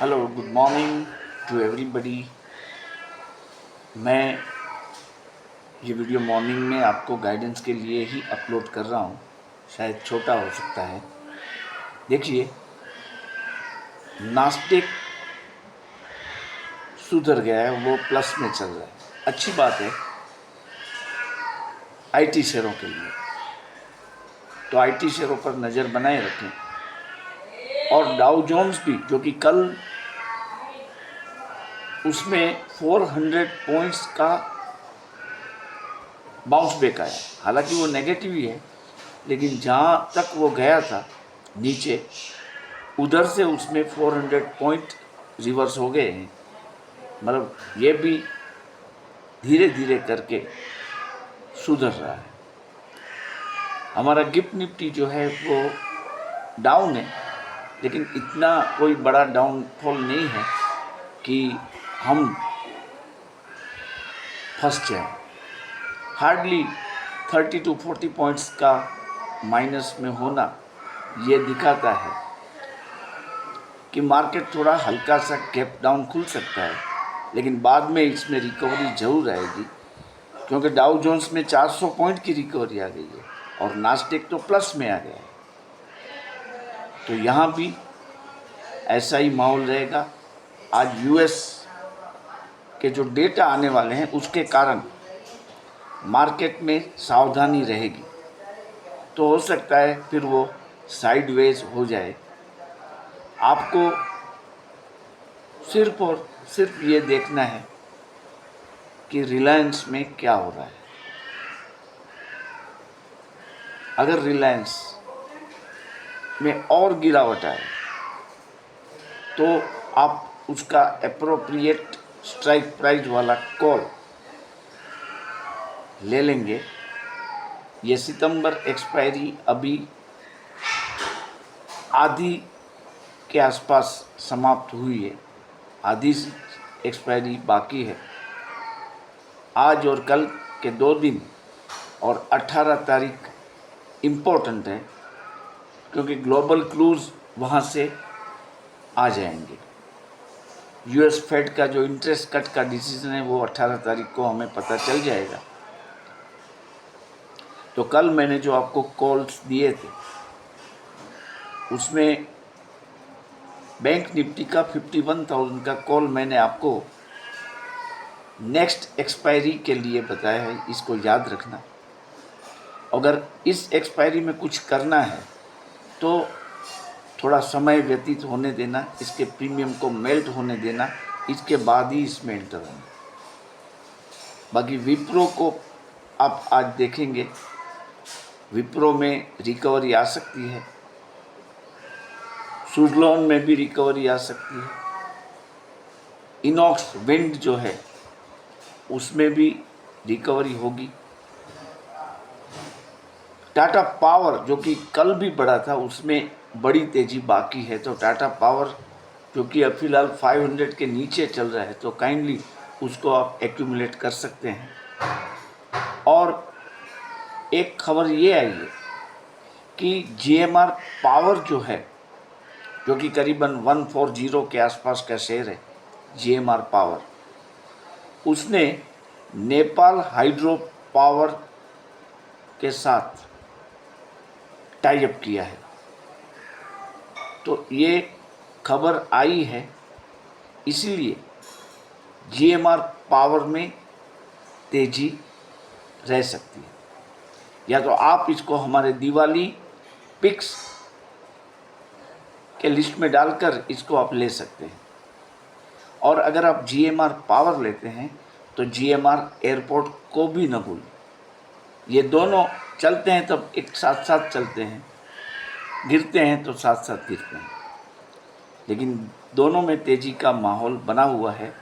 Hello, good morning to everybody. मैं ये video morning में आपको गाइडेंस के लिए ही अपलोड कर रहा हूँ। शायद छोटा हो सकता है। देखिए, नास्टिक सुधर गया है, वो प्लस में चल रहा है। अच्छी बात है आईटी शेयरों के लिए। तो आईटी शेयरों पर नज़र बनाए रखें। और डाउ जोन्स भी, जो कि कल उसमें 400 पॉइंट्स का बाउंस बैक आया। हालांकि वो नेगेटिव ही है, लेकिन जहाँ तक वो गया था नीचे, उधर से उसमें 400 पॉइंट रिवर्स हो गए हैं। मतलब ये भी धीरे धीरे करके सुधर रहा है। हमारा गिफ्ट निफ्टी जो है वो डाउन है, लेकिन इतना कोई बड़ा डाउनफॉल नहीं है कि हम फंस जाएं। हार्डली 30 to 40 पॉइंट्स का माइनस में होना ये दिखाता है कि मार्केट थोड़ा हल्का सा गैप डाउन खुल सकता है, लेकिन बाद में इसमें रिकवरी जरूर आएगी, क्योंकि डाउ जोन्स में 400 पॉइंट की रिकवरी आ गई है और नास्टिक तो प्लस में आ गया है। तो यहाँ भी ऐसा ही माहौल रहेगा। आज यूएस के जो डेटा आने वाले हैं उसके कारण मार्केट में सावधानी रहेगी। तो हो सकता है फिर वो साइडवेज हो जाए। आपको सिर्फ और सिर्फ ये देखना है कि रिलायंस में क्या हो रहा है। अगर रिलायंस में और गिरावट आए तो आप उसका एप्रोप्रिएट स्ट्राइक प्राइस वाला कॉल ले लेंगे। ये सितंबर एक्सपायरी अभी आधी के आसपास समाप्त हुई है, आधी एक्सपायरी बाकी है। आज और कल के 2 दिन और 18 तारीख इम्पोर्टेंट है, क्योंकि ग्लोबल क्रूज वहाँ से आ जाएंगे। यूएस फेड का जो इंटरेस्ट कट का डिसीजन है वो 18 तारीख को हमें पता चल जाएगा। तो कल मैंने जो आपको कॉल्स दिए थे उसमें बैंक निफ्टी का 51,000 का कॉल मैंने आपको नेक्स्ट एक्सपायरी के लिए बताया है, इसको याद रखना। अगर इस एक्सपायरी में कुछ करना है तो थोड़ा समय व्यतीत होने देना, इसके प्रीमियम को मेल्ट होने देना, इसके बाद ही इसमें एंटर होना। बाकी विप्रो को आप आज देखेंगे, विप्रो में रिकवरी आ सकती है, सुजलॉन में भी रिकवरी आ सकती है, इनॉक्स विंड जो है उसमें भी रिकवरी होगी। टाटा पावर जो कि कल भी बढ़ा था उसमें बड़ी तेज़ी बाकी है। तो टाटा पावर जो कि अब फिलहाल 500 के नीचे चल रहा है, तो काइंडली उसको आप एक्यूमुलेट कर सकते हैं। और एक खबर ये आई है कि जीएमआर पावर जो है, जो कि करीबन 140 के आसपास का शेयर है, जीएमआर पावर, उसने नेपाल हाइड्रो पावर के साथ टाई अप किया है। तो ये खबर आई है, इसीलिए जीएमआर पावर में तेजी रह सकती है। या तो आप इसको हमारे दिवाली पिक्स के लिस्ट में डालकर इसको आप ले सकते हैं। और अगर आप जीएमआर पावर लेते हैं तो जीएमआर एयरपोर्ट को भी न भूलें। ये दोनों चलते हैं तब एक साथ साथ चलते हैं, गिरते हैं तो साथ साथ गिरते हैं, लेकिन दोनों में तेज़ी का माहौल बना हुआ है।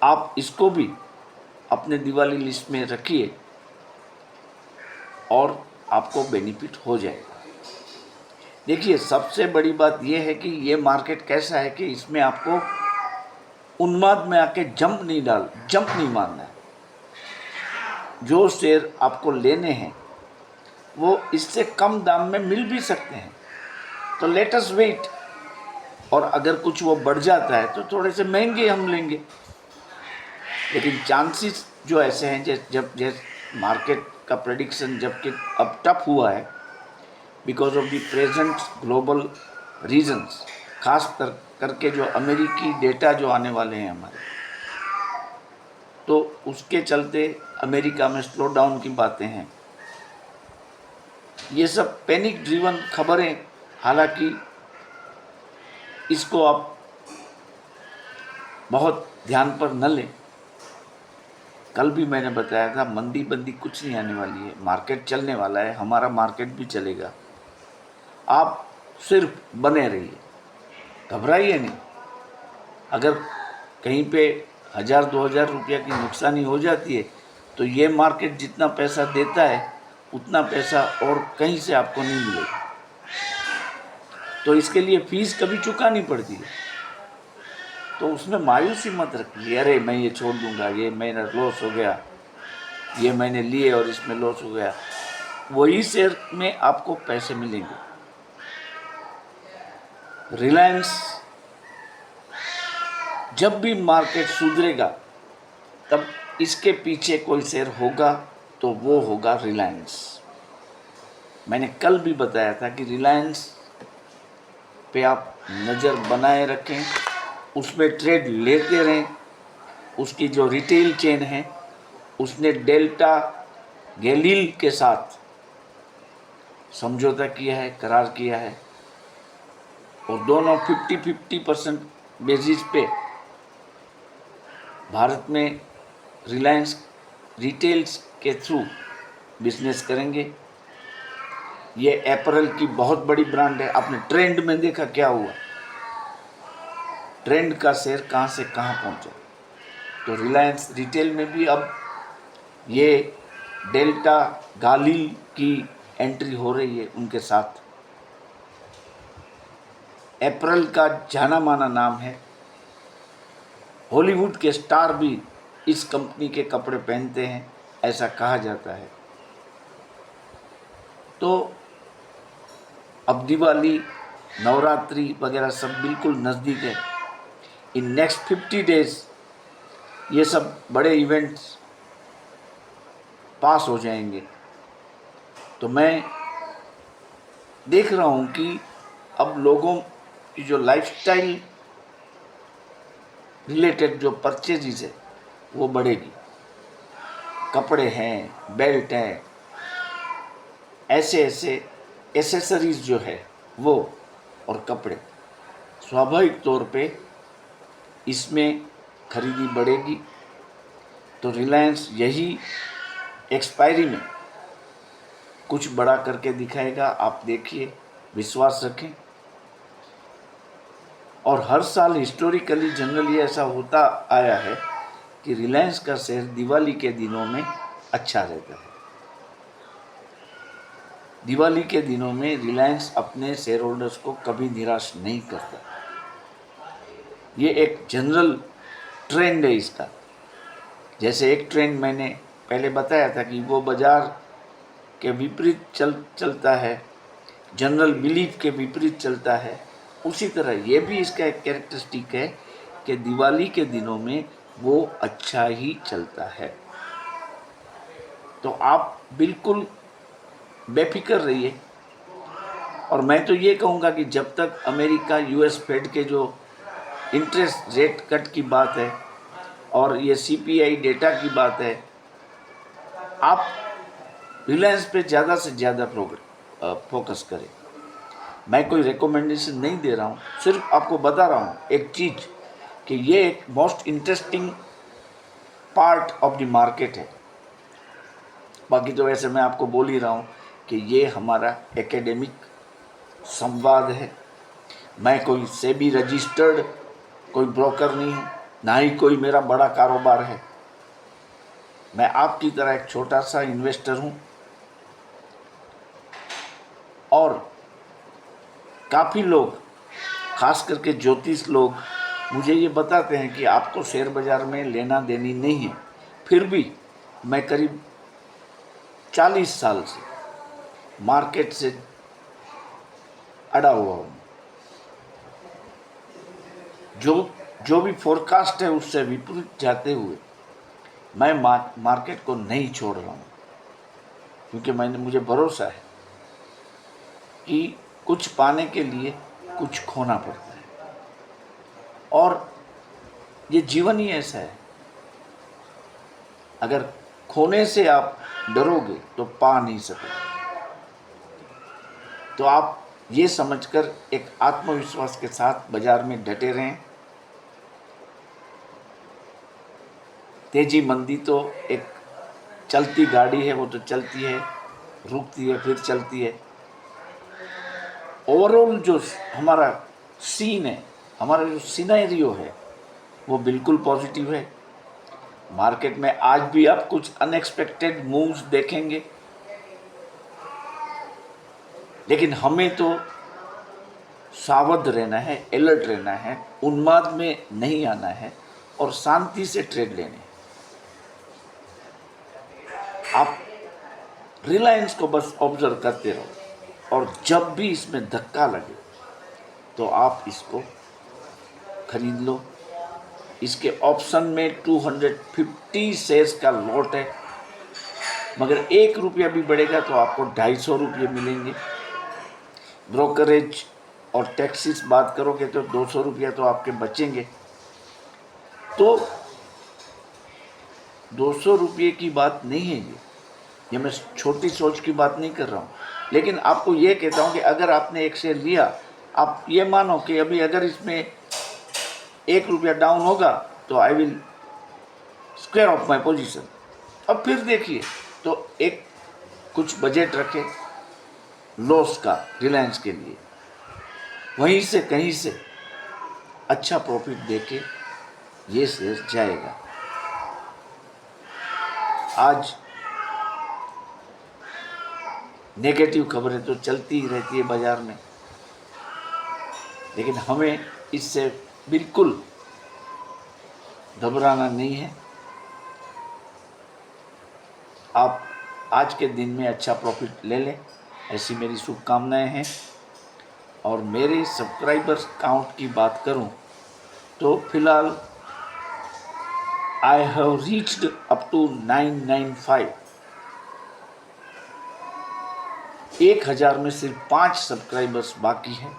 आप इसको भी अपने दिवाली लिस्ट में रखिए और आपको बेनिफिट हो जाएगा। देखिए, सबसे बड़ी बात यह है कि ये मार्केट कैसा है कि इसमें आपको उन्माद में आके जंप नहीं मारना है। जो शेयर आपको लेने हैं वो इससे कम दाम में मिल भी सकते हैं, तो लेट अस वेट। और अगर कुछ वो बढ़ जाता है तो थोड़े से महंगे हम लेंगे। लेकिन चांसेस जो ऐसे हैं, जब मार्केट का प्रेडिक्शन जबकि अब टफ हुआ है because of the present global reasons, खास करके जो अमेरिकी डेटा जो आने वाले हैं हमारे, तो उसके चलते अमेरिका में स्लो डाउन की बातें हैं। ये सब पैनिक ड्रिवन खबरें, हालांकि इसको आप बहुत ध्यान पर न लें। कल भी मैंने बताया था मंदी बंदी कुछ नहीं आने वाली है, मार्केट चलने वाला है, हमारा मार्केट भी चलेगा। आप सिर्फ बने रहिए, घबराइए नहीं। अगर कहीं पे 1000-2000 रुपया की नुकसानी हो जाती है तो ये मार्केट जितना पैसा देता है उतना पैसा और कहीं से आपको नहीं मिलेगा। तो इसके लिए फीस कभी चुकानी पड़ती है, तो उसमें मायूसी मत रखिए, अरे मैं ये छोड़ दूंगा, ये मेरा लॉस हो गया, ये मैंने लिए और इसमें लॉस हो गया। वही शेयर में आपको पैसे मिलेंगे। रिलायंस जब भी मार्केट सुधरेगा तब इसके पीछे कोई शेयर होगा तो वो होगा रिलायंस। मैंने कल भी बताया था कि रिलायंस पे आप नज़र बनाए रखें, उसमें ट्रेड लेते रहें। उसकी जो रिटेल चेन है उसने डेल्टा गैलील के साथ समझौता किया है, करार किया है, और दोनों 50-50% बेसिस पे भारत में रिलायंस रिटेल्स के थ्रू बिजनेस करेंगे। ये एपरल की बहुत बड़ी ब्रांड है। आपने ट्रेंड में देखा क्या हुआ, ट्रेंड का शेयर कहाँ से कहाँ पहुँचा। तो रिलायंस रिटेल में भी अब ये डेल्टा गालील की एंट्री हो रही है उनके साथ। एपरल का जाना माना नाम है, हॉलीवुड के स्टार भी इस कंपनी के कपड़े पहनते हैं, ऐसा कहा जाता है। तो अब दिवाली, नवरात्रि वगैरह सब बिल्कुल नज़दीक है। इन नेक्स्ट 50 डेज ये सब बड़े इवेंट्स पास हो जाएंगे। तो मैं देख रहा हूँ कि अब लोगों की जो लाइफस्टाइल रिलेटेड जो परचेजेस है वो बढ़ेगी। कपड़े हैं, बेल्ट हैं, ऐसे एसेसरीज जो है वो, और कपड़े, स्वाभाविक तौर पे इसमें खरीदी बढ़ेगी। तो रिलायंस यही एक्सपायरी में कुछ बड़ा करके दिखाएगा, आप देखिए, विश्वास रखें। और हर साल हिस्टोरिकली जनरली ऐसा होता आया है कि रिलायंस का शेयर दिवाली के दिनों में अच्छा रहता है। दिवाली के दिनों में रिलायंस अपने शेयर होल्डर्स को कभी निराश नहीं करता। ये एक जनरल ट्रेंड है इसका। जैसे एक ट्रेंड मैंने पहले बताया था कि वो बाजार के विपरीत चलता है, जनरल बिलीफ के विपरीत चलता है, उसी तरह ये भी इसका एक कैरेक्टरिस्टिक है कि दिवाली के दिनों में वो अच्छा ही चलता है। तो आप बिल्कुल बेफिक्र रहिए। और मैं तो ये कहूँगा कि जब तक अमेरिका यूएस फेड के जो इंटरेस्ट रेट कट की बात है और ये सीपीआई डेटा की बात है, आप रिलायंस पे ज़्यादा से ज़्यादा फोकस करें। मैं कोई रिकमेंडेशन नहीं दे रहा हूँ, सिर्फ आपको बता रहा हूँ एक चीज़ कि ये एक most interesting part of the market है। बाकी तो वैसे मैं आपको बोल ही रहा हूँ कि ये हमारा एकेडमिक संवाद है। मैं कोई सेबी रजिस्टर्ड कोई ब्रोकर नहीं हूँ, ना ही कोई मेरा बड़ा कारोबार है। मैं आपकी तरह एक छोटा सा इन्वेस्टर हूँ। और काफ़ी लोग, खास करके ज्योतिष लोग, मुझे ये बताते हैं कि आपको शेयर बाज़ार में लेना देनी नहीं है। फिर भी मैं करीब 40 साल से मार्केट से अड़ा हुआ हूँ। जो जो भी फोरकास्ट है उससे विपरीत जाते हुए मैं मार्केट को नहीं छोड़ रहा हूँ, क्योंकि मुझे भरोसा है कि कुछ पाने के लिए कुछ खोना पड़ता है, और ये जीवन ही ऐसा है। अगर खोने से आप डरोगे तो पा नहीं सकोगे। तो आप ये समझकर एक आत्मविश्वास के साथ बाजार में डटे रहें। तेजी मंदी तो एक चलती गाड़ी है, वो तो चलती है, रुकती है, फिर चलती है। ओवरऑल जो हमारा सीन है, हमारा जो सिनेरियो है, वो बिल्कुल पॉजिटिव है। मार्केट में आज भी आप कुछ अनएक्सपेक्टेड मूव्स देखेंगे, लेकिन हमें तो सावध रहना है, अलर्ट रहना है, उन्माद में नहीं आना है और शांति से ट्रेड लेने हैं। आप रिलायंस को बस ऑब्जर्व करते रहो, और जब भी इसमें धक्का लगे तो आप इसको खरीद लो। इसके ऑप्शन में 250 शेयर्स का लॉट है, मगर 1 रुपया भी बढ़ेगा तो आपको 250 रुपये मिलेंगे। ब्रोकरेज और टैक्सेस बात करोगे तो 200 रुपया तो आपके बचेंगे। तो 200 रुपये की बात नहीं है ये मैं छोटी सोच की बात नहीं कर रहा हूँ, लेकिन आपको ये कहता हूँ कि अगर आपने एक शेयर लिया, आप ये मानो कि अभी अगर इसमें 1 रुपया डाउन होगा तो I will square of my position. अब फिर देखिए, तो एक कुछ बजट रखे लॉस का रिलायंस के लिए, वहीं से कहीं से अच्छा प्रॉफिट देके ये शेयर जाएगा। आज नेगेटिव खबरें तो चलती ही रहती है बाजार में, लेकिन हमें इससे बिल्कुल घबराना नहीं है। आप आज के दिन में अच्छा प्रॉफिट ले लें, ऐसी मेरी शुभकामनाएं हैं। और मेरे सब्सक्राइबर्स काउंट की बात करूं तो फिलहाल I have reached up to 995। 1000 में सिर्फ 5 सब्सक्राइबर्स बाकी हैं।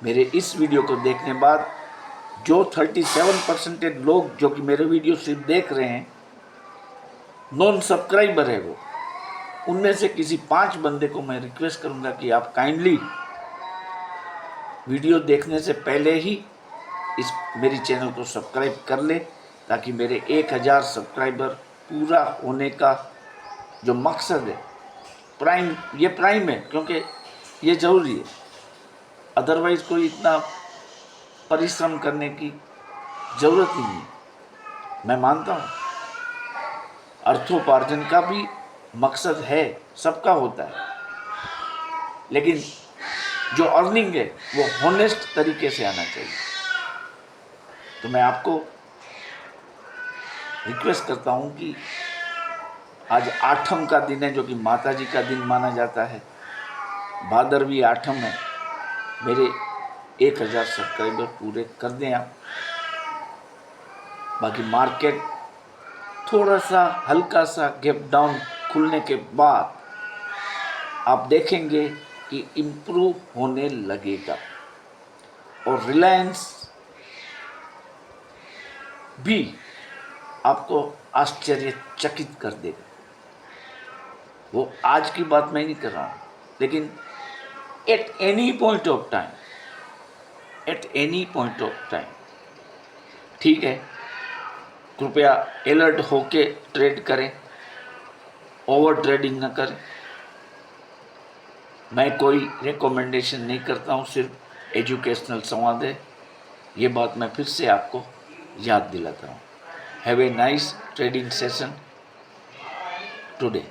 मेरे इस वीडियो को देखने बाद जो 37% लोग जो कि मेरे वीडियो सिर्फ देख रहे हैं, नॉन सब्सक्राइबर है वो, उनमें से किसी 5 बंदे को मैं रिक्वेस्ट करूंगा कि आप काइंडली वीडियो देखने से पहले ही इस मेरी चैनल को सब्सक्राइब कर ले, ताकि मेरे 1000 सब्सक्राइबर पूरा होने का जो मकसद है, ये प्राइम है, क्योंकि ये ज़रूरी है। अदरवाइज़ कोई इतना परिश्रम करने की ज़रूरत ही नहीं। मैं मानता हूँ अर्थोपार्जन का भी मकसद है, सबका होता है, लेकिन जो अर्निंग है वो हॉनेस्ट तरीके से आना चाहिए। तो मैं आपको रिक्वेस्ट करता हूँ कि आज आठम का दिन है, जो कि माता जी का दिन माना जाता है, भादरवी आठम है। मेरे 1000 सब्सक्राइबर पूरे कर दें आप। बाकी मार्केट थोड़ा सा हल्का सा गैप डाउन खुलने के बाद आप देखेंगे कि इम्प्रूव होने लगेगा, और रिलायंस भी आपको आश्चर्यचकित कर देगा। वो आज की बात मैं नहीं कर रहा हूँ, लेकिन at any point of time, ठीक है, कृपया अलर्ट होके ट्रेड करें, ओवर ट्रेडिंग न करें। मैं कोई रिकमेंडेशन नहीं करता हूँ, सिर्फ एजुकेशनल संवाद है। ये बात मैं फिर से आपको याद दिलाता हूँ। Have a nice trading session today.